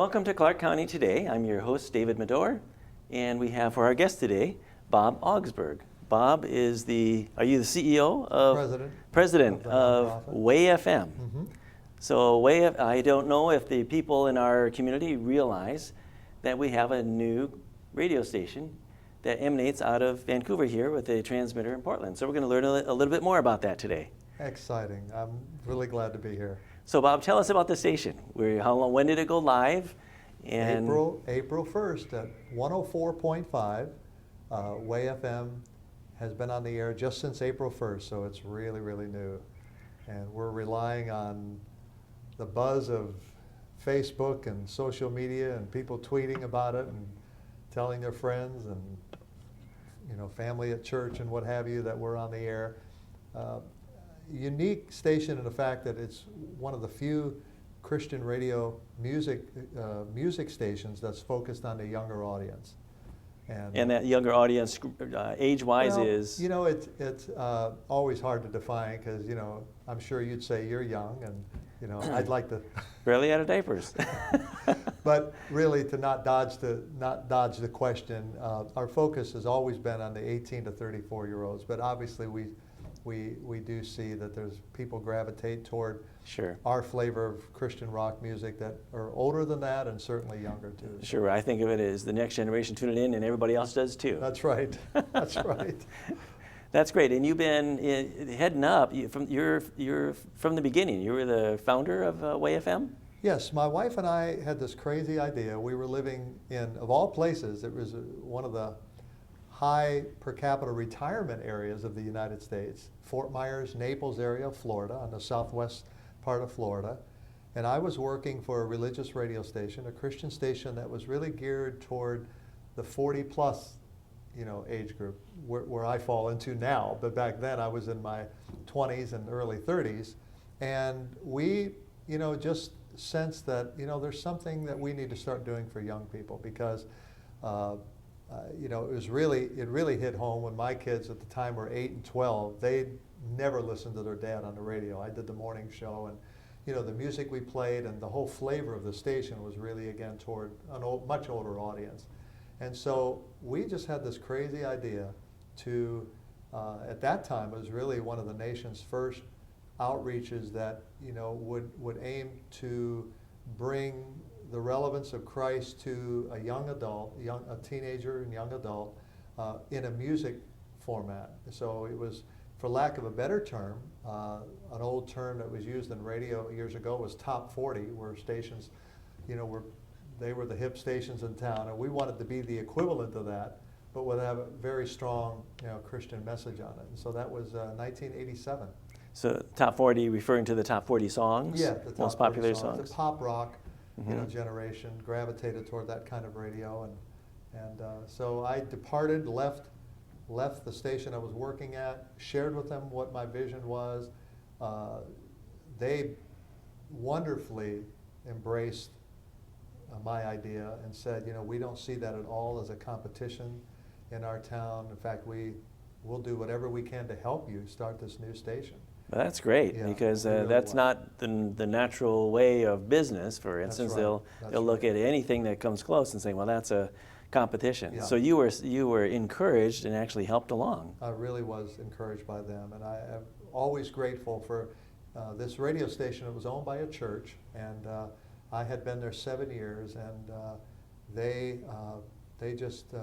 Welcome to Clark County Today. I'm your host, David Medor, and we have for our guest today, Bob Augsburg. Bob is are you the CEO of? President of Way FM. Mm-hmm. So I don't know if the people in our community realize that we have a new radio station that emanates out of Vancouver here with a transmitter in Portland. So we're going to learn a little bit more about that today. Exciting. I'm really glad to be here. So Bob, tell us about the station. When did it go live? And April 1st at 104.5. Way FM has been on the air just since April 1st, so it's really, really new. And we're relying on the buzz of Facebook and social media and people tweeting about it and telling their friends and family at church and what have you that we're on the air. Unique station in the fact that it's one of the few Christian radio music stations that's focused on the younger audience. And that younger audience, age-wise, is? It's always hard to define because, I'm sure you'd say you're young and, I'd like to... Barely out of diapers. But really, to not dodge the question, our focus has always been on the 18 to 34-year-olds. But obviously, we do see that there's people gravitate toward our flavor of Christian rock music that are older than that and certainly younger too. Sure, I think of it as the next generation tuning in and everybody else does too. That's right, that's right. That's great, and you've been heading up, you're from the beginning. You were the founder of Way FM? Yes, my wife and I had this crazy idea. We were living in, of all places, it was one of the high per capita retirement areas of the United States, Fort Myers, Naples area, Florida, on the southwest part of Florida. And I was working for a religious radio station, a Christian station that was really geared toward the 40 plus, age group, where I fall into now. But back then I was in my 20s and early 30s. And we, just sensed that, there's something that we need to start doing for young people because it really hit home when my kids at the time were 8 and 12. They'd never listened to their dad on the radio. I did the morning show, and the music we played and the whole flavor of the station was really again toward a much older audience. And so we just had this crazy idea to, at that time, it was really one of the nation's first outreaches that would aim to bring the relevance of Christ to a young adult, a teenager and young adult, in a music format. So it was, for lack of a better term, an old term that was used in radio years ago was top 40, where stations, they were the hip stations in town, and we wanted to be the equivalent of that, but would have a very strong, Christian message on it. And so that was 1987. So top 40, referring to the top 40 songs? Yeah, the top most popular songs. The pop rock. Generation gravitated toward that kind of radio, and so I departed, left the station I was working at, shared with them what my vision was. They wonderfully embraced my idea and said, we don't see that at all as a competition in our town. In fact, we'll do whatever we can to help you start this new station. Well, that's great because that's not the natural way of business. For instance, they'll look at anything that comes close and say, "Well, that's a competition." Yeah. So you were encouraged and actually helped along. I really was encouraged by them, and I am always grateful for this radio station. It was owned by a church, and I had been there 7 years, and they just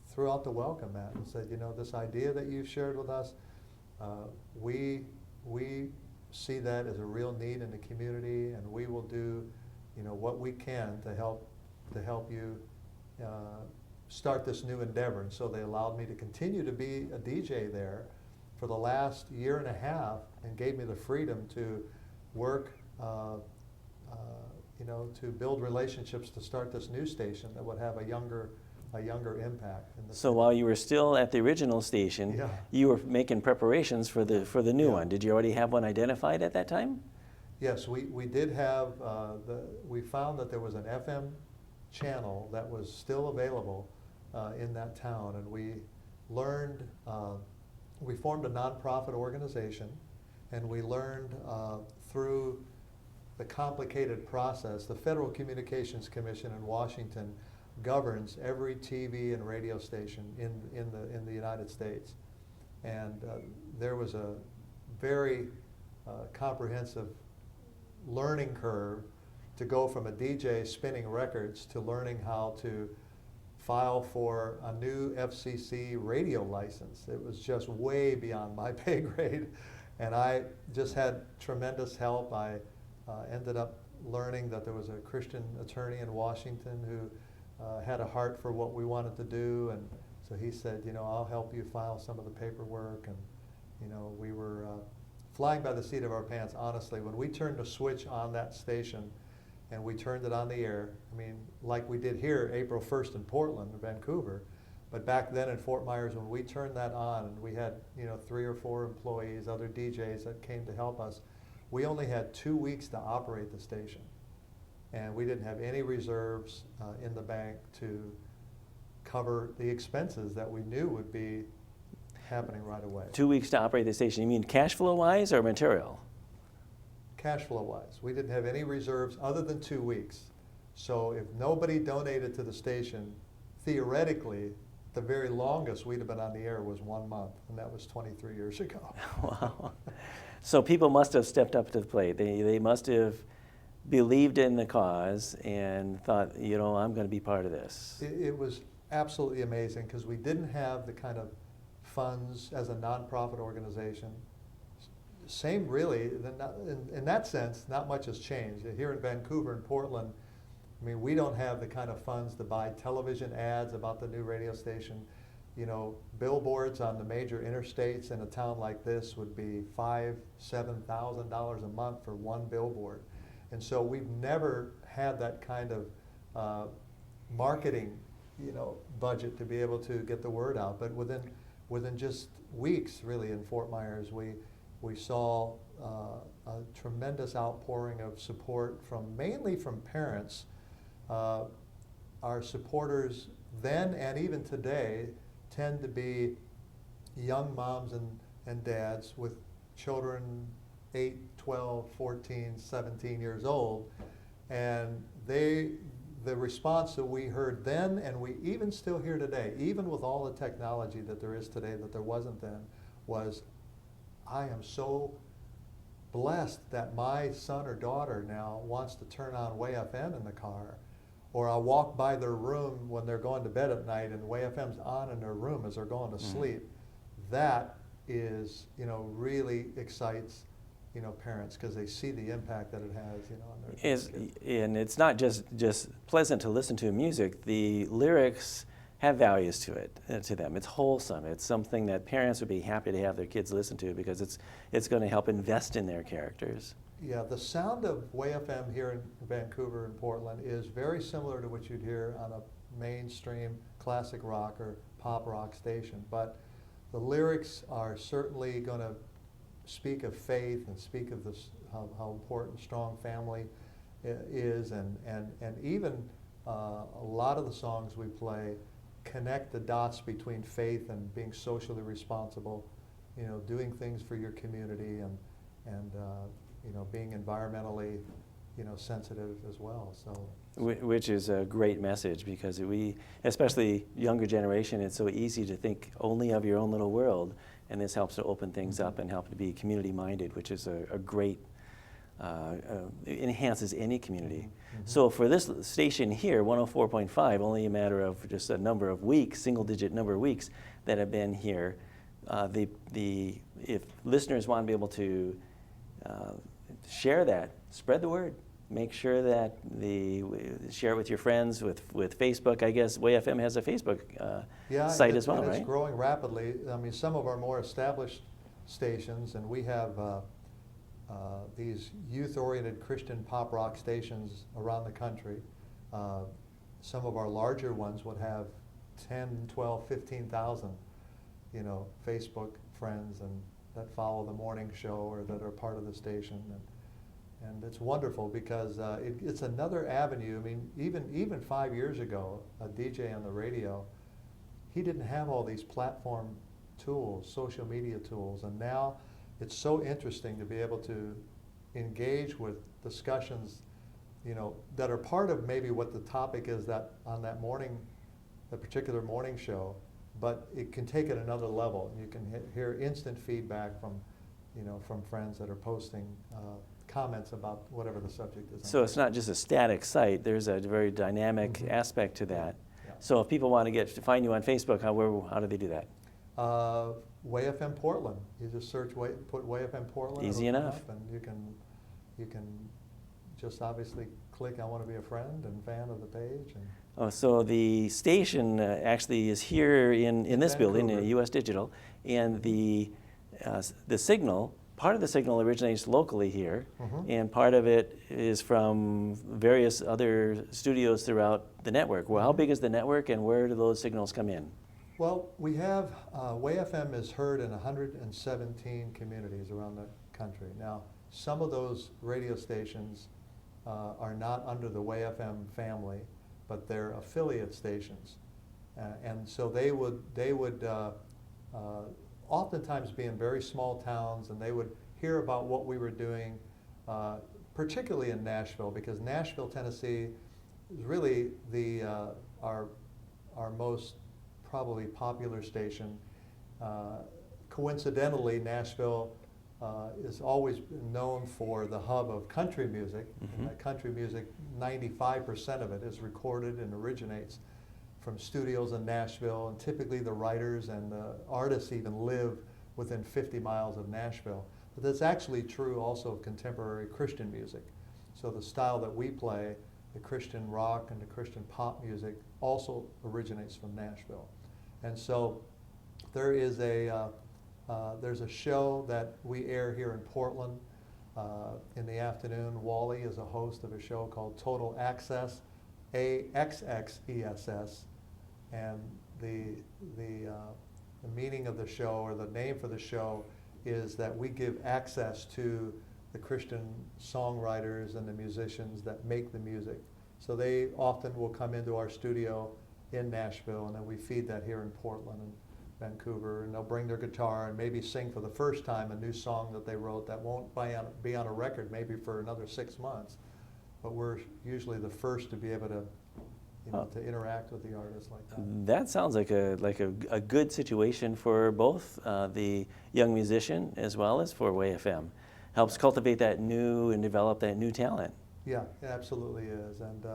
threw out the welcome mat and said, this idea that you've shared with us, we see that as a real need in the community, and we will do, what we can to help you start this new endeavor. And so they allowed me to continue to be a DJ there for the last year and a half, and gave me the freedom to work, to build relationships to start this new station that would have a younger impact. So while you were still at the original station, you were making preparations for the new one. Did you already have one identified at that time? Yes, we did have, we found that there was an FM channel that was still available in that town, and we learned, we formed a nonprofit organization, and we learned through the complicated process. The Federal Communications Commission in Washington governs every TV and radio station in the United States. And there was a very comprehensive learning curve to go from a DJ spinning records to learning how to file for a new FCC radio license. It was just way beyond my pay grade. And I just had tremendous help. I ended up learning that there was a Christian attorney in Washington who had a heart for what we wanted to do. And so he said, you know, I'll help you file some of the paperwork. And, you know, we were flying by the seat of our pants, honestly. When we turned the switch on that station and we turned it on the air, I mean, like we did here April 1st in Portland, Vancouver, but back then in Fort Myers, when we turned that on, and we had, you know, 3 or 4 employees, other DJs that came to help us, we only had 2 weeks to operate the station. And we didn't have any reserves in the bank to cover the expenses that we knew would be happening right away. 2 weeks to operate the station. You mean cash flow wise or material? Cash flow wise. We didn't have any reserves other than 2 weeks. So if nobody donated to the station, theoretically, the very longest we'd have been on the air was 1 month, and that was 23 years ago. Wow. So people must have stepped up to the plate. They must have believed in the cause and thought, you know, I'm going to be part of this. It was absolutely amazing because we didn't have the kind of funds as a nonprofit organization. Same really, in that sense, not much has changed. Here in Vancouver and Portland, I mean, we don't have the kind of funds to buy television ads about the new radio station. You know, billboards on the major interstates in a town like this would be $5,000–7,000 a month for one billboard. And so we've never had that kind of marketing, you know, budget to be able to get the word out. But within just weeks, really, in Fort Myers, we saw a tremendous outpouring of support mainly from parents. Our supporters then and even today tend to be young moms and dads with children 8, 12, 14, 17 years old. And the response that we heard then, and we even still hear today, even with all the technology that there is today that there wasn't then, was, I am so blessed that my son or daughter now wants to turn on WAY-FM in the car. Or I'll walk by their room when they're going to bed at night and WAY-FM's on in their room as they're going to sleep. That is, you know, really excites, you know, parents because they see the impact that it has, you know, on their kids. And it's not just pleasant to listen to music. The lyrics have values to it, to them. It's wholesome. It's something that parents would be happy to have their kids listen to because it's going to help invest in their characters. Yeah, the sound of WAY-FM here in Vancouver and Portland is very similar to what you'd hear on a mainstream classic rock or pop rock station, but the lyrics are certainly going to speak of faith and speak of this, how important strong family is, and even a lot of the songs we play connect the dots between faith and being socially responsible, you know, doing things for your community and you know, being environmentally, you know, sensitive as well. So, which is a great message because we, especially younger generation, it's so easy to think only of your own little world, and this helps to open things up and help to be community minded, which is a great, enhances any community. So for this station here, 104.5, only a matter of just a number of weeks, single-digit number of weeks that have been here. If listeners want to be able to share that, spread the word. Make sure that share it with your friends, with Facebook. I guess WAY-FM has a Facebook site as well, right? It's growing rapidly. I mean, some of our more established stations, and we have these youth-oriented Christian pop rock stations around the country. Some of our larger ones would have 10, 12, 15,000, you know, Facebook friends and that follow the morning show or that are part of the station. And it's wonderful because it's another avenue. I mean, even 5 years ago, a DJ on the radio, he didn't have all these platform tools, social media tools, and now it's so interesting to be able to engage with discussions, that are part of maybe what the topic is that on that morning, the particular morning show, but it can take it another level. You can hear instant feedback from friends that are posting comments about whatever the subject is. So it's not just a static site. There's a very dynamic aspect to that. Yeah. So if people want to find you on Facebook, how do they do that? WayFM Portland. You just search put WayFM Portland. Easy enough. And you can just obviously click I want to be a friend and fan of the page. Oh, so the station actually is here in this Vancouver. building, in US Digital, and the signal, part of the signal originates locally here, and part of it is from various other studios throughout the network. Well, how big is the network, and where do those signals come in? Well, we have, WayFM is heard in 117 communities around the country. Now, some of those radio stations are not under the WayFM family, but they're affiliate stations. And so they would oftentimes be in very small towns, and they would hear about what we were doing, particularly in Nashville, because Nashville, Tennessee is really our most probably popular station. Coincidentally, Nashville is always known for the hub of country music. And that country music, 95% of it is recorded and originates from studios in Nashville, and typically the writers and the artists even live within 50 miles of Nashville. But that's actually true also of contemporary Christian music. So the style that we play, the Christian rock and the Christian pop music, also originates from Nashville. And so there is there's a show that we air here in Portland in the afternoon. Wally is a host of a show called Total Access, AXXESS, and the meaning of the show, or the name for the show, is that we give access to the Christian songwriters and the musicians that make the music. So they often will come into our studio in Nashville, and then we feed that here in Portland and Vancouver, and they'll bring their guitar and maybe sing for the first time a new song that they wrote that won't be on a record maybe for another 6 months. But we're usually the first to be able to, to interact with the artists like that. That sounds like a good situation for both the young musician as well as for WayFM. Helps cultivate that new and develop that new talent. Yeah, it absolutely is. And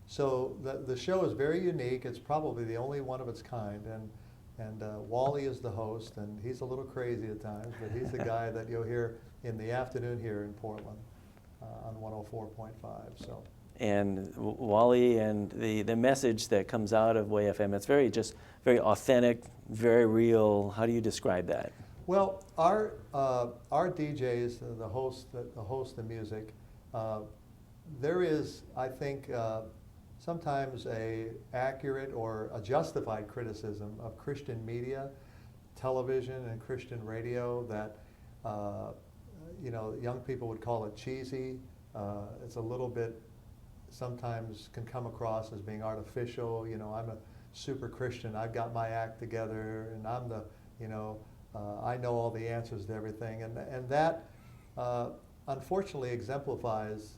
so the show is very unique. It's probably the only one of its kind. And Wally is the host, and he's a little crazy at times, but he's the guy that you'll hear in the afternoon here in Portland on 104.5. So. And Wally and the message that comes out of WayFM, it's very authentic, very real. How do you describe that? Well, our DJs, the host the music, there is, I think, sometimes a accurate or a justified criticism of Christian media, television and Christian radio that, young people would call it cheesy. It's a little bit, sometimes can come across as being artificial. I'm a super Christian, I've got my act together, and I'm the, I know all the answers to everything. And that unfortunately exemplifies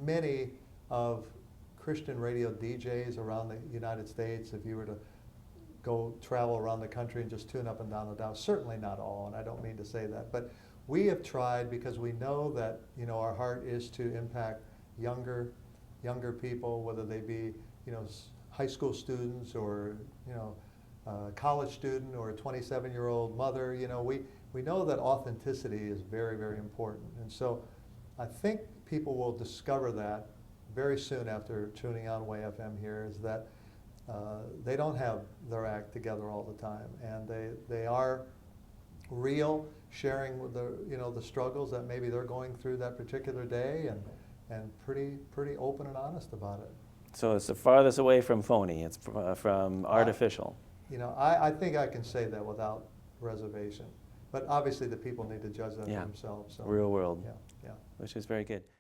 many of Christian radio DJs around the United States. If you were to go travel around the country and just tune up and down and down, certainly not all, and I don't mean to say that, but we have tried, because we know that our heart is to impact younger people, whether they be high school students or college student or a 27-year-old mother. We know that authenticity is very, very important, and so I think people will discover that very soon after tuning on WayFM here, is that they don't have their act together all the time, and they are real, sharing with the struggles that maybe they're going through that particular day, and pretty open and honest about it. So it's the farthest away from phony. It's from artificial. I think I can say that without reservation, but obviously the people need to judge that for themselves. So. Real world. Yeah, which is very good.